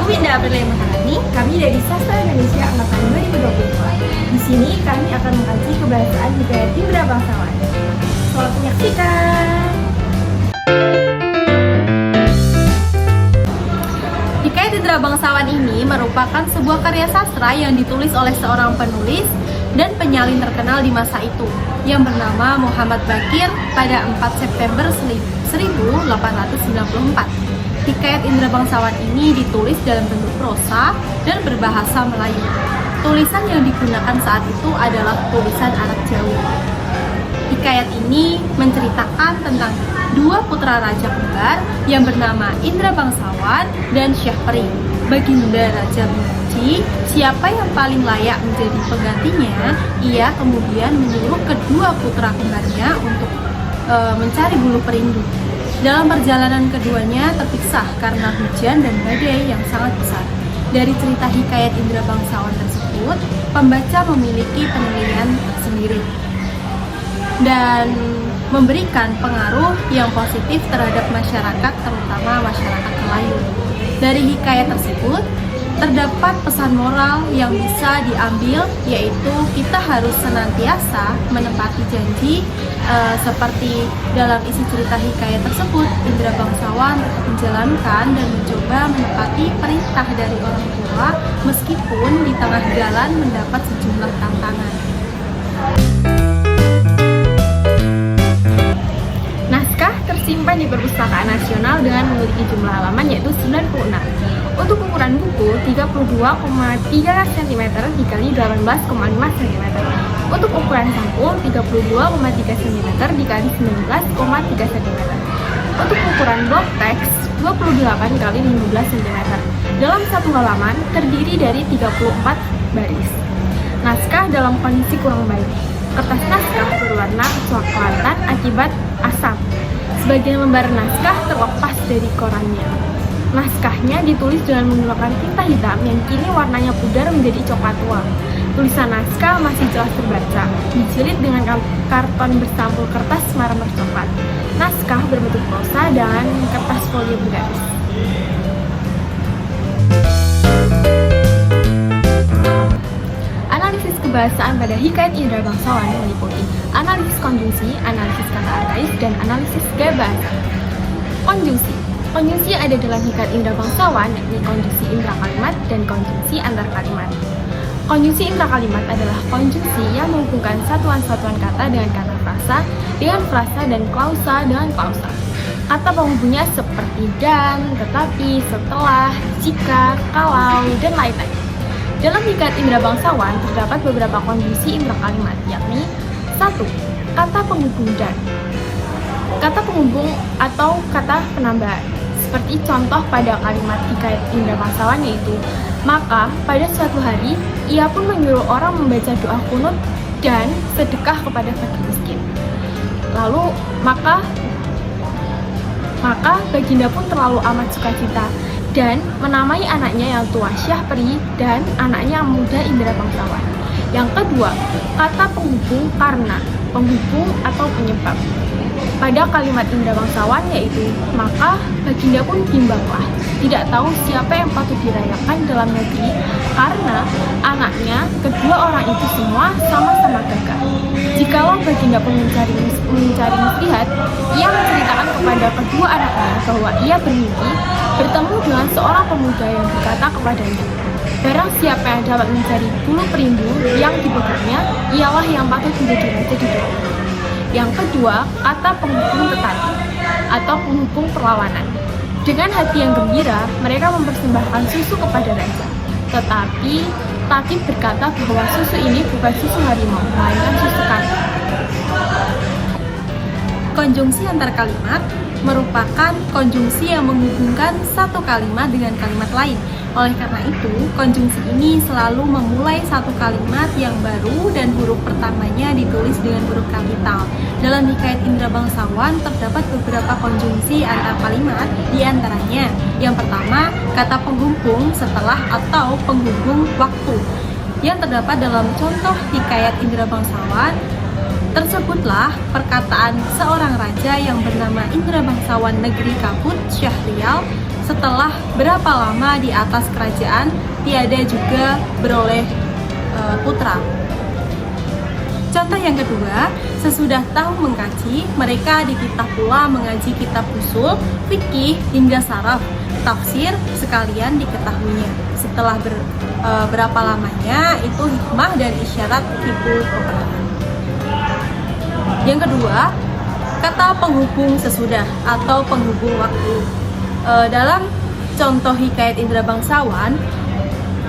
Aku Winda Aprilia Maharani, kami dari Sastra Indonesia Angkatan 2024. Di sini kami akan mengkaji kebahasaan Hikayat Indra Bangsawan. Selamat menyaksikan! Hikayat Indra Bangsawan ini merupakan sebuah karya sastra yang ditulis oleh seorang penulis dan penyalin terkenal di masa itu yang bernama Muhammad Baqir pada 4 September 1894. Hikayat Indra Bangsawan ini ditulis dalam bentuk prosa dan berbahasa Melayu. Tulisan yang digunakan saat itu adalah tulisan Arab Jawa. Hikayat ini menceritakan tentang dua putra raja kembar yang bernama Indra Bangsawan dan Syahperi. Baginda Raja memuji siapa yang paling layak menjadi penggantinya. Ia kemudian menyuruh kedua putra kembarnya untuk mencari bulu perindu. Dalam perjalanan keduanya terpisah karena hujan dan badai yang sangat besar. Dari cerita hikayat Indra Bangsawan tersebut, pembaca memiliki penilaian sendiri dan memberikan pengaruh yang positif terhadap masyarakat, terutama masyarakat Melayu. Dari hikayat tersebut, terdapat pesan moral yang bisa diambil, yaitu kita harus senantiasa menepati janji. Seperti dalam isi cerita hikayat tersebut, Indra Bangsawan menjalankan dan mencoba menepati perintah dari orang tua meskipun di tengah jalan mendapat sejumlah tantangan. Naskah tersimpan di Perpustakaan Nasional dengan memiliki jumlah halaman yaitu 96. Untuk ukuran buku 32,3 cm dikali 18,5 cm. Untuk ukuran sampul 32,3 cm dikali 19,3 cm. Untuk ukuran blok teks 28 kali 15 cm. Dalam satu halaman terdiri dari 34 baris. Naskah dalam kondisi kurang baik. Kertas naskah berwarna kecoklatan akibat asam. Sebagian lembar naskah terlepas dari korannya. Naskahnya ditulis dengan menggunakan tinta hitam yang kini warnanya pudar menjadi coklat tua. Tulisan naskah masih jelas terbaca, dijilid dengan karton bersampul kertas marmer coklat. Naskah berbentuk prosa dengan kertas folio bergaris. Analisis kebahasaan pada hikayat Indra Bangsawan meliputi analisis konjungsi, analisis kata arkais, dan analisis gaya bahasa. Konjungsi. Konjungsi ada dalam hikayat Indra Bangsawan, yakni konjungsi intrakalimat dan konjungsi antar kalimat. Konjungsi intrakalimat adalah konjungsi yang menghubungkan satuan-satuan kata dengan kata frasa dan klausa dengan klausa. Kata penghubungnya seperti dan, tetapi, setelah, jika, kalau, dan lain-lain. Dalam hikayat Indra Bangsawan terdapat beberapa konjungsi intrakalimat, yakni 1. Kata penghubung dan. Kata penghubung atau kata penambahan. Seperti contoh pada kalimat hikayat Indra Bangsawan yaitu, maka pada suatu hari ia pun menyuruh orang membaca doa kunut dan sedekah kepada fakir miskin. Lalu maka Baginda pun terlalu amat sukacita dan menamai anaknya yang tua Syahperi dan anaknya yang muda Indra Bangsawan. Yang kedua, kata penghubung karena, penghubung atau penyebab. Pada kalimat Indra Bangsawan yaitu, maka Baginda pun bimbanglah, tidak tahu siapa yang patut dirayakan dalam negeri karena anaknya kedua orang itu semua sama-sama gagah. Jikalau Baginda pun mencari muslihat, ia menceritakan kepada kedua anaknya bahwa ia bermimpi bertemu dengan seorang pemuda yang berkata kepadanya, barang siapa yang dapat mencari bulu perindu yang dipegangnya, ialah yang patut menjadi raja di dunia. Yang kedua, kata penghubung tetapi atau penghubung perlawanan. Dengan hati yang gembira, mereka mempersembahkan susu kepada raja. Tetapi Takib berkata bahwa susu ini bukan susu harimau, melainkan susu kambing. Konjungsi antar kalimat merupakan konjungsi yang menghubungkan satu kalimat dengan kalimat lain. Oleh karena itu, konjungsi ini selalu memulai satu kalimat yang baru dan huruf pertamanya ditulis dengan huruf kapital. Dalam hikayat Indra Bangsawan terdapat beberapa konjungsi antar kalimat, di antaranya yang pertama, kata penghubung setelah atau penghubung waktu. Yang terdapat dalam contoh hikayat Indra Bangsawan, tersebutlah perkataan seorang raja yang bernama Indra Bangsawan negeri Kabut Syahrial setelah berapa lama di atas kerajaan, tiada juga beroleh putra. Contoh yang kedua, sesudah tahu mengkaji, mereka dititah pula mengaji kitab usul, fikih, hingga saraf, tafsir sekalian diketahuinya. Setelah berapa lamanya, itu hikmah dan isyarat hibul peperangan. Yang kedua, kata penghubung sesudah atau penghubung waktu. Dalam contoh hikayat Indra Bangsawan,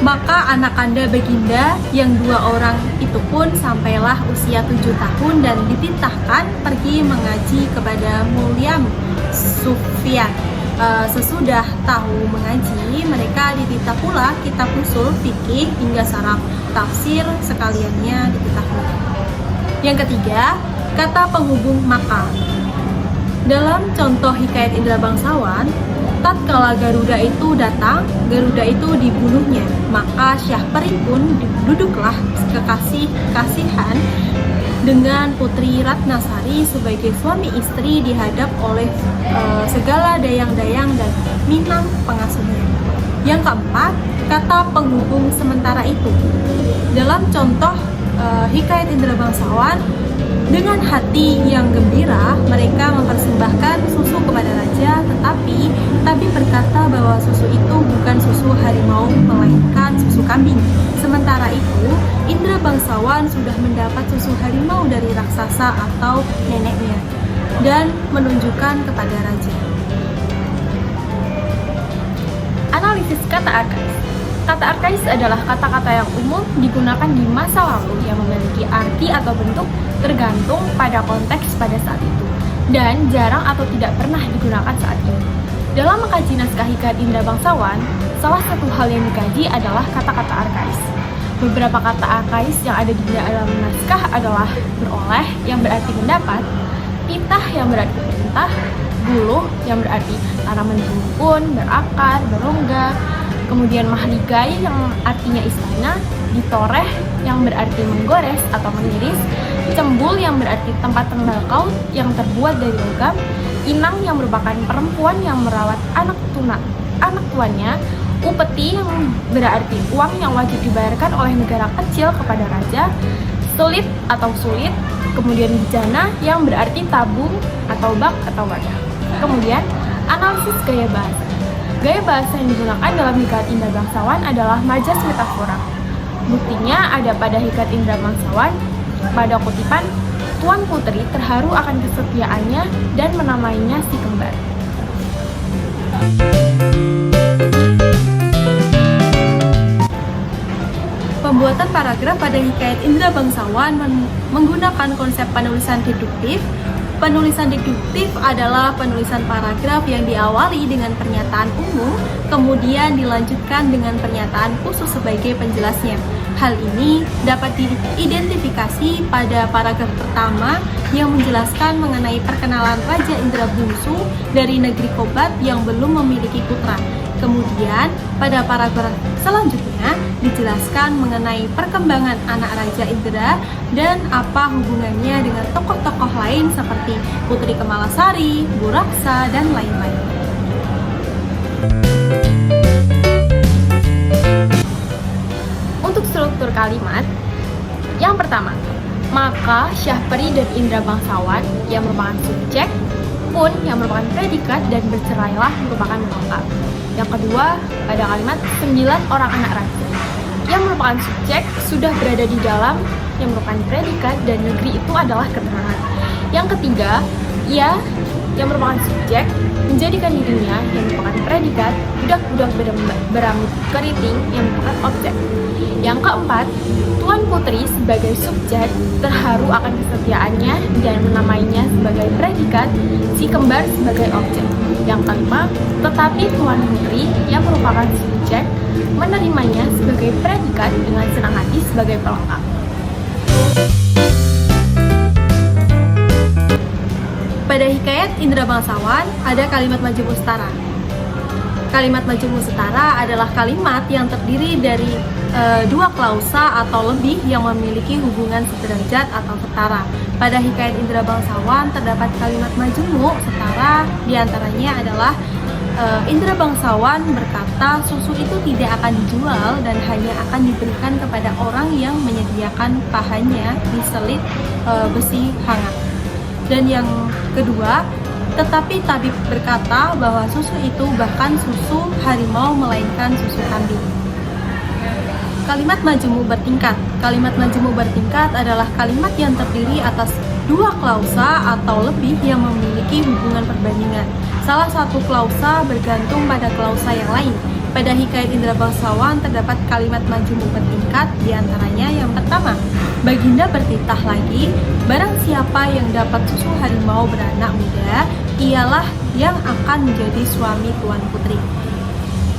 maka anak Anda Baginda yang 2 orang itu pun sampailah usia 7 tahun dan dititahkan pergi mengaji kepada Mulyam Sufyan. Sesudah tahu mengaji, mereka dititah pula kitab usul, fikih, hingga saraf, tafsir sekaliannya diketahui. Yang ketiga, kata penghubung maka. Dalam contoh hikayat Indra Bangsawan, tatkala Garuda itu datang, Garuda itu dibunuhnya. Maka Syahperi pun duduklah kekasih-kasihan dengan Putri Ratnasari sebagai suami istri dihadap oleh segala dayang-dayang dan minang pengasuhnya. Yang keempat, kata penghubung sementara itu. Dalam contoh hikayat Indra Bangsawan, dengan hati yang gembira, mereka mempersembahkan susu kepada raja, tetapi tabib berkata bahwa susu itu bukan susu harimau, melainkan susu kambing. Sementara itu, Indra Bangsawan sudah mendapat susu harimau dari raksasa atau neneknya, dan menunjukkan kepada raja. Analisis kata arkais. Kata arkais adalah kata-kata yang umum digunakan di masa lalu yang memiliki arti atau bentuk tergantung pada konteks pada saat itu, dan jarang atau tidak pernah digunakan saat ini. Dalam mengkaji naskah hikayat Indra Bangsawan, salah satu hal yang dikaji adalah kata-kata arkais. Beberapa kata arkais yang ada di dalam naskah adalah beroleh yang berarti mendapat, pitah yang berarti perintah, buluh yang berarti tanaman rumpun, berakar, berongga, kemudian mahligai yang artinya istana, ditoreh yang berarti menggores atau mengiris, cembul yang berarti tempat tembakau yang terbuat dari logam, inang yang merupakan perempuan yang merawat anak tuannya, upeti yang berarti uang yang wajib dibayarkan oleh negara kecil kepada raja, selit atau sulit, kemudian bejana yang berarti tabung atau bak atau wadah. Kemudian analisis gaya bahasa. Gaya bahasa yang digunakan dalam hikayat Indra Bangsawan adalah majas metafora. Buktinya ada pada hikayat Indra Bangsawan, pada kutipan, Tuan Putri terharu akan kesetiaannya dan menamainya si kembar. Pembuatan paragraf pada hikayat Indra Bangsawan menggunakan konsep penulisan deduktif. Penulisan deduktif adalah penulisan paragraf yang diawali dengan pernyataan umum, kemudian dilanjutkan dengan pernyataan khusus sebagai penjelasnya. Hal ini dapat diidentifikasi pada paragraf pertama yang menjelaskan mengenai perkenalan Raja Indra Bungsu dari negeri Kobat yang belum memiliki putra. Kemudian, pada paragraf selanjutnya dijelaskan mengenai perkembangan anak Raja Indra dan apa hubungannya dengan tokoh-tokoh lain seperti Putri Kemalasari, Bu Raksa, dan lain-lain. Untuk struktur kalimat, yang pertama, maka Syahperi dan Indra Bangsawan yang merupakan subjek, pun yang merupakan predikat dan bercerailah merupakan pelengkap. Yang kedua, pada kalimat 9 orang anak raja yang merupakan subjek sudah berada di dalam yang merupakan predikat dan negeri itu adalah keterangan. Yang ketiga, ia yang merupakan subjek menjadikan dirinya yang merupakan predikat budak-budak berambut keriting yang merupakan objek. Yang keempat, Tuan Putri sebagai subjek terharu akan kesetiaannya dan menamainya sebagai predikat, si kembar sebagai objek. Yang kelima, tetapi Tuan Putri yang merupakan subjek menerimanya sebagai predikat dengan senang hati sebagai pelengkap. Pada hikayat Indra Bangsawan ada kalimat majemuk setara. Kalimat majemuk setara adalah kalimat yang terdiri dari dua klausa atau lebih yang memiliki hubungan sederajat atau setara. Pada hikayat Indra Bangsawan terdapat kalimat majemuk setara, diantaranya adalah Indra bangsawan berkata susu itu tidak akan dijual dan hanya akan diberikan kepada orang yang menyediakan pahanya diselit besi hangat. Dan yang kedua, tetapi tabib berkata bahwa susu itu bahkan susu harimau melainkan susu kambing. Kalimat majemuk bertingkat. Kalimat majemuk bertingkat adalah kalimat yang terdiri atas dua klausa atau lebih yang memiliki hubungan perbandingan. Salah satu klausa bergantung pada klausa yang lain. Pada hikayat Indra bangsawan terdapat kalimat majemuk bertingkat, diantaranya yang pertama, Baginda bertitah lagi, barang siapa yang dapat susu harimau beranak muda, ialah yang akan menjadi suami Tuan Putri.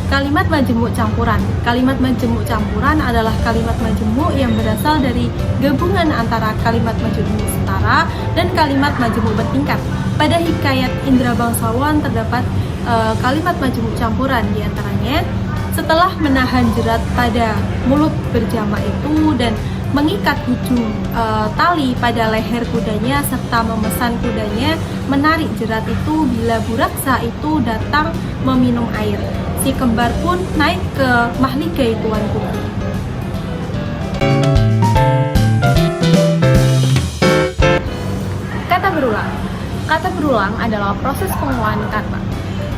Kalimat majemuk campuran. Kalimat majemuk campuran adalah kalimat majemuk yang berasal dari gabungan antara kalimat majemuk setara dan kalimat majemuk bertingkat. Pada hikayat Indra bangsawan terdapat kalimat majemuk campuran, diantaranya setelah menahan jerat pada mulut berjama itu dan mengikat ujung tali pada leher kudanya serta memesan kudanya menarik jerat itu bila buraksa itu datang meminum air. Si kembar pun naik ke mahligai Tuan Putri. Kata berulang. Kata berulang adalah proses pengulangan kata.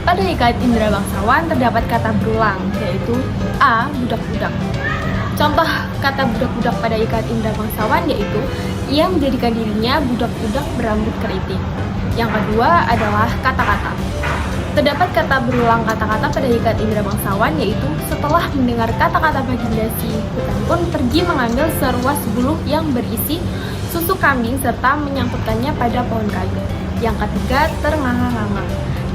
Pada hikayat Indra bangsawan terdapat kata berulang, yaitu A. Budak-budak. Contoh kata budak-budak pada hikayat Indra bangsawan yaitu ia menjadikan dirinya budak-budak berambut keriting. Yang kedua adalah kata-kata. Terdapat kata berulang kata-kata pada hikayat Indra bangsawan yaitu setelah mendengar kata-kata Baginda si hutan pun pergi mengambil seruas buluh yang berisi susu kambing serta menyangkutkannya pada pohon kayu. Yang ketiga, ternganga-nganga.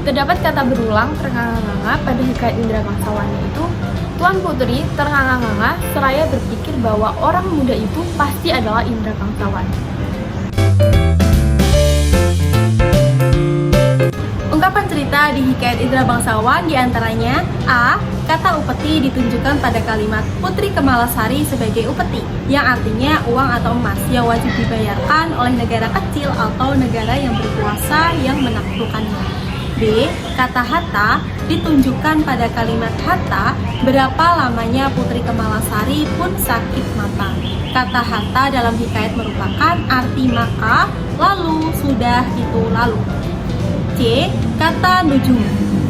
Terdapat kata berulang ternganga-nganga pada hikayat Indra bangsawan yaitu Tuan Putri ternganga-nganga seraya berpikir bahwa orang muda itu pasti adalah Indra bangsawan. Ungkapan cerita di hikayat Indra bangsawan diantaranya A. Kata upeti ditunjukkan pada kalimat Putri Kemalasari sebagai upeti, yang artinya uang atau emas yang wajib dibayarkan oleh negara kecil atau negara yang berkuasa yang menaklukkannya. B. Kata hatta ditunjukkan pada kalimat hatta, berapa lamanya Putri Kemalasari pun sakit mata. Kata hatta dalam hikayat merupakan arti maka, lalu, sudah, itu, lalu. C. Kata nujum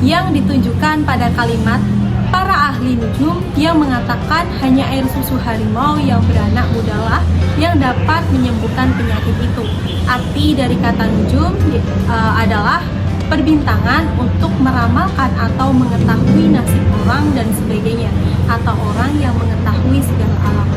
yang ditunjukkan pada kalimat para ahli nujum yang mengatakan hanya air susu harimau yang beranak mudalah yang dapat menyembuhkan penyakit itu. Arti dari kata nujum adalah perbintangan untuk meramalkan atau mengetahui nasib orang dan sebagainya, atau orang yang mengetahui segala alam.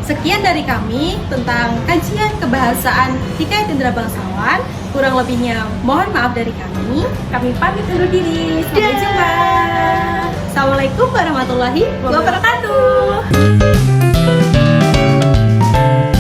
Sekian dari kami tentang kajian kebahasaan hikayat Indra bangsawan. Kurang lebihnya mohon maaf dari kami. Kami pamit undur diri. Sampai jumpa. Assalamualaikum warahmatullahi wabarakatuh.